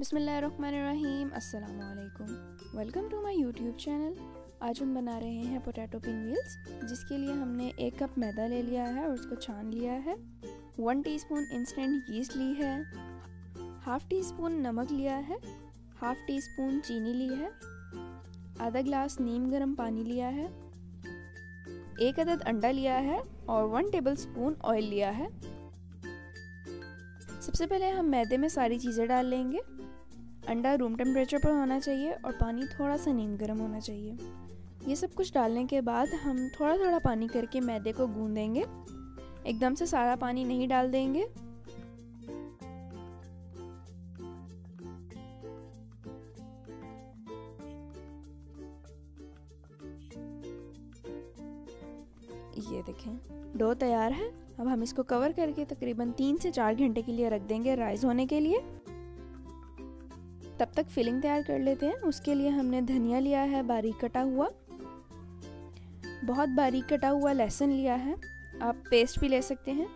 बिस्मिल्लाहिर्रहमानिर्रहीम। अस्सलामु अलैकुम। Welcome to my YouTube channel. आज हम बना रहे हैं पोटैटो पिनव्हील्स, जिसके लिए हमने 1 कप मैदा ले लिया है और उसको छान लिया है। 1 टीस्पून इंस्टेंट यीस्ट ली है, हाफ़ टी स्पून नमक लिया है, हाफ़ टी स्पून चीनी ली है, आधा ग्लास नीम गर्म पानी लिया है, 1 अदद अंडा लिया है और 1 टेबल स्पून ऑयल लिया है। सबसे पहले हम मैदे में सारी चीज़ें डाल लेंगे। अंडा रूम टेम्परेचर पर होना चाहिए और पानी थोड़ा सा नीम गर्म होना चाहिए। ये सब कुछ डालने के बाद हम थोड़ा थोड़ा पानी करके मैदे को गूंदेंगे। एकदम से सारा पानी नहीं डाल देंगे। ये देखें, डो तैयार है। अब हम इसको कवर करके तकरीबन 3 से 4 घंटे के लिए रख देंगे राइज होने के लिए। तब तक फिलिंग तैयार कर लेते हैं। उसके लिए हमने धनिया लिया है बारीक कटा हुआ, बहुत बारीक कटा हुआ लहसुन लिया है, आप पेस्ट भी ले सकते हैं।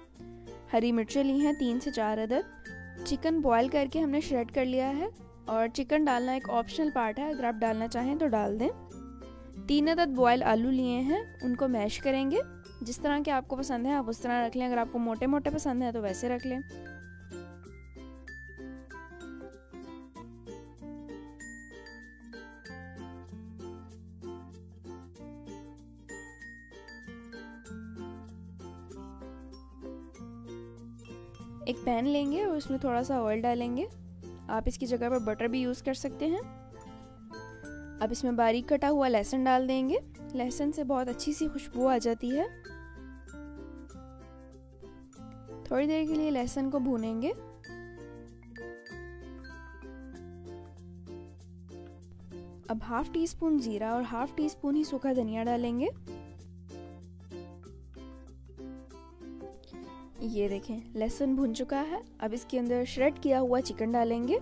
हरी मिर्चें ली हैं 3 से 4 अदद। चिकन बॉयल करके हमने श्रेड कर लिया है और चिकन डालना एक ऑप्शनल पार्ट है, अगर आप डालना चाहें तो डाल दें। 3 अदद बॉयल आलू लिए हैं, उनको मैश करेंगे। जिस तरह के आपको पसंद है आप उस तरह रख लें, अगर आपको मोटे मोटे पसंद है तो वैसे रख लें। एक पैन लेंगे और उसमें थोड़ा सा ऑयल डालेंगे। आप इसकी जगह पर बटर भी यूज़ कर सकते हैं। अब इसमें बारीक कटा हुआ लहसुन डाल देंगे। लहसुन से बहुत अच्छी सी खुशबू आ जाती है। थोड़ी देर के लिए लहसुन को भूनेंगे। अब हाफ़ टी स्पून जीरा और हाफ़ टी स्पून ही सूखा धनिया डालेंगे। ये देखें, लहसुन भुन चुका है। अब इसके अंदर श्रेड किया हुआ चिकन डालेंगे।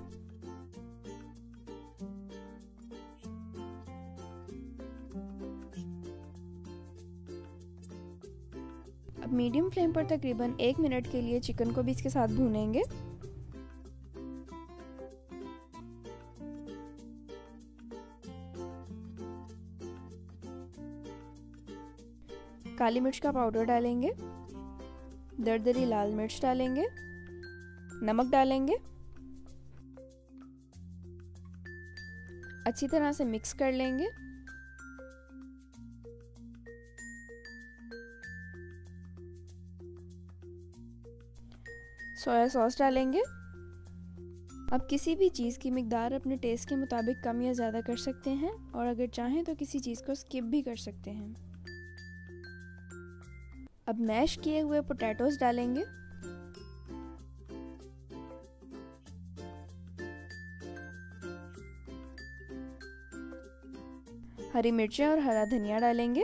अब मीडियम फ्लेम पर तकरीबन 1 मिनट के लिए चिकन को भी इसके साथ भूनेंगे। काली मिर्च का पाउडर डालेंगे, दरदरी लाल मिर्च डालेंगे, नमक डालेंगे। अच्छी तरह से मिक्स कर लेंगे। सोया सॉस डालेंगे। अब किसी भी चीज़ की मिकदार अपने टेस्ट के मुताबिक कम या ज़्यादा कर सकते हैं और अगर चाहें तो किसी चीज़ को स्किप भी कर सकते हैं। अब मैश किए हुए पोटैटोज डालेंगे। हरी मिर्चें और हरा धनिया डालेंगे।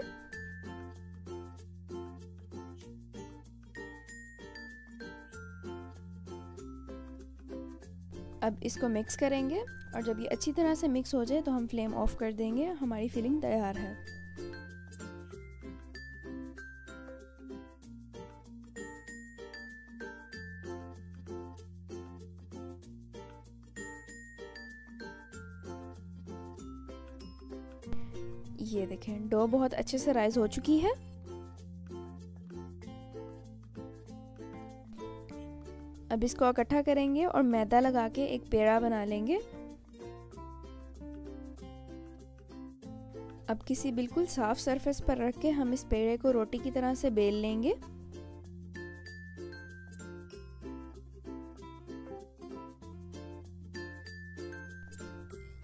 अब इसको मिक्स करेंगे और जब ये अच्छी तरह से मिक्स हो जाए तो हम फ्लेम ऑफ कर देंगे। हमारी फिलिंग तैयार है। ये देखें, डो बहुत अच्छे से राइज हो चुकी है। अब इसको इकट्ठा करेंगे और मैदा लगा के एक पेड़ा बना लेंगे। अब किसी बिल्कुल साफ सरफेस पर रख के हम इस पेड़े को रोटी की तरह से बेल लेंगे।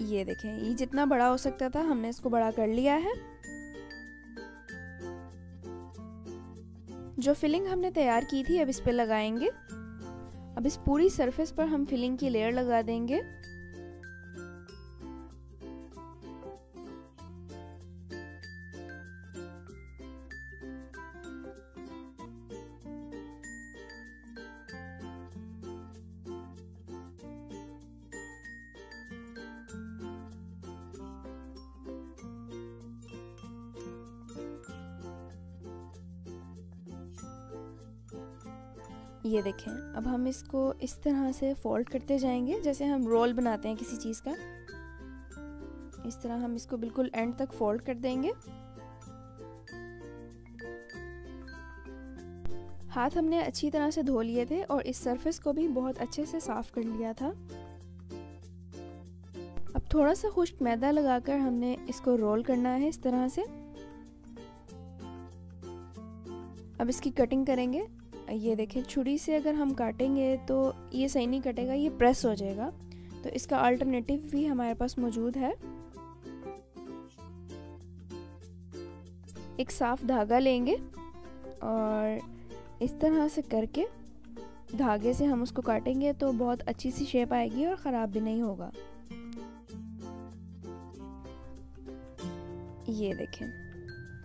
ये देखें, ये जितना बड़ा हो सकता था हमने इसको बड़ा कर लिया है। जो फिलिंग हमने तैयार की थी अब इस पे लगाएंगे। अब इस पूरी सरफेस पर हम फिलिंग की लेयर लगा देंगे। ये देखें, अब हम इसको इस तरह से फोल्ड करते जाएंगे जैसे हम रोल बनाते हैं किसी चीज़ का। इस तरह हम इसको बिल्कुल एंड तक फोल्ड कर देंगे। हाथ हमने अच्छी तरह से धो लिए थे और इस सरफेस को भी बहुत अच्छे से साफ कर लिया था। अब थोड़ा सा खुश्क मैदा लगाकर हमने इसको रोल करना है इस तरह से। अब इसकी कटिंग करेंगे। ये देखें, छुरी से अगर हम काटेंगे तो ये सही नहीं कटेगा, ये प्रेस हो जाएगा। तो इसका अल्टरनेटिव भी हमारे पास मौजूद है। एक साफ धागा लेंगे और इस तरह से करके धागे से हम उसको काटेंगे तो बहुत अच्छी सी शेप आएगी और ख़राब भी नहीं होगा। ये देखें,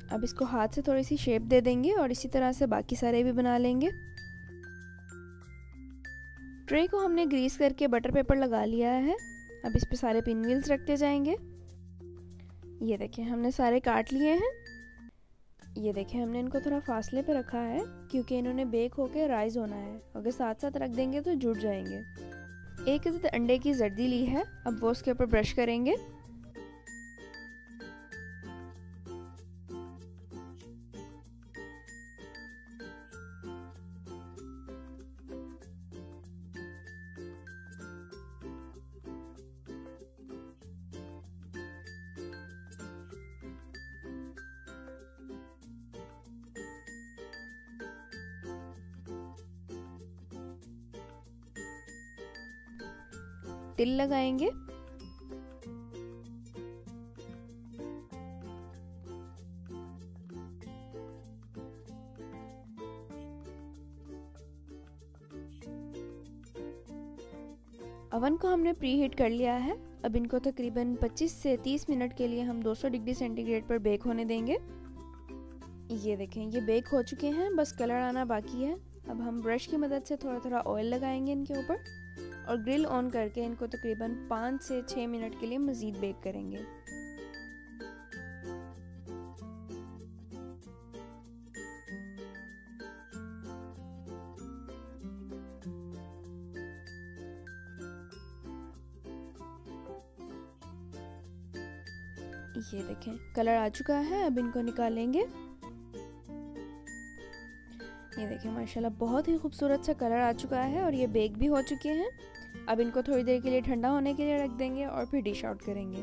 अब इसको हाथ से थोड़ी सी शेप दे देंगे और इसी तरह से बाकी सारे भी बना लेंगे। ट्रे को हमने ग्रीस करके बटर पेपर लगा लिया है। अब इस पे सारे पिन व्हील्स रखते जाएंगे। ये देखें, हमने सारे काट लिए हैं। ये देखें, हमने इनको थोड़ा फासले पे रखा है क्योंकि इन्होंने बेक होके राइज होना है। अगर साथ साथ रख देंगे तो जुड़ जाएंगे। एक अदद अंडे की जर्दी ली है, अब वो उसके ऊपर ब्रश करेंगे। तिल लगाएंगे। अवन को हमने प्री हीट कर लिया है। अब इनको तकरीबन 25 से 30 मिनट के लिए हम 200 डिग्री सेंटीग्रेड पर बेक होने देंगे। ये देखें, ये बेक हो चुके हैं, बस कलर आना बाकी है। अब हम ब्रश की मदद से थोड़ा थोड़ा ऑयल लगाएंगे इनके ऊपर और ग्रिल ऑन करके इनको तकरीबन 5 से 6 मिनट के लिए मज़ीद बेक करेंगे। ये देखें, कलर आ चुका है। अब इनको निकालेंगे। ये देखें, माशाल्लाह बहुत ही खूबसूरत सा कलर आ चुका है और ये बेक भी हो चुके हैं। अब इनको थोड़ी देर के लिए ठंडा होने के लिए रख देंगे और फिर डिश आउट करेंगे।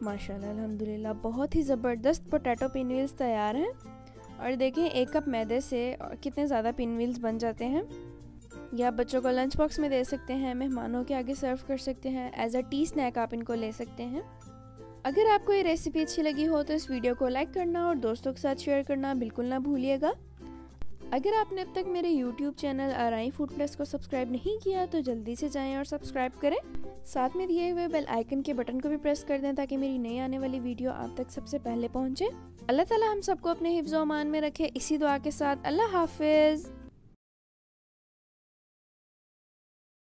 माशाल्लाह अल्हम्दुलिल्लाह बहुत ही ज़बरदस्त पोटैटो पिन व्हील्स तैयार हैं। और देखें, 1 कप मैदे से कितने ज़्यादा पिन व्हील्स बन जाते हैं। या बच्चों को लंच बॉक्स में दे सकते हैं, मेहमानों के आगे सर्व कर सकते हैं, एज अ टी स्नैक आप इनको ले सकते हैं। अगर आपको ये रेसिपी अच्छी लगी हो तो इस वीडियो को लाइक करना और दोस्तों के साथ शेयर करना बिल्कुल ना भूलिएगा। अगर आपने अब तक मेरे YouTube चैनल आराई फूड प्लस को सब्सक्राइब नहीं किया तो जल्दी से जाएं और सब्सक्राइब करें। साथ में दिए हुए बेल आइकन के बटन को भी प्रेस कर दें ताकि मेरी नई आने वाली वीडियो आप तक सबसे पहले पहुंचे। अल्लाह ताला हम सबको अपने हिफ्ज़-ओ-अमान में रखे। इसी दुआ के साथ अल्लाह हाफिज़।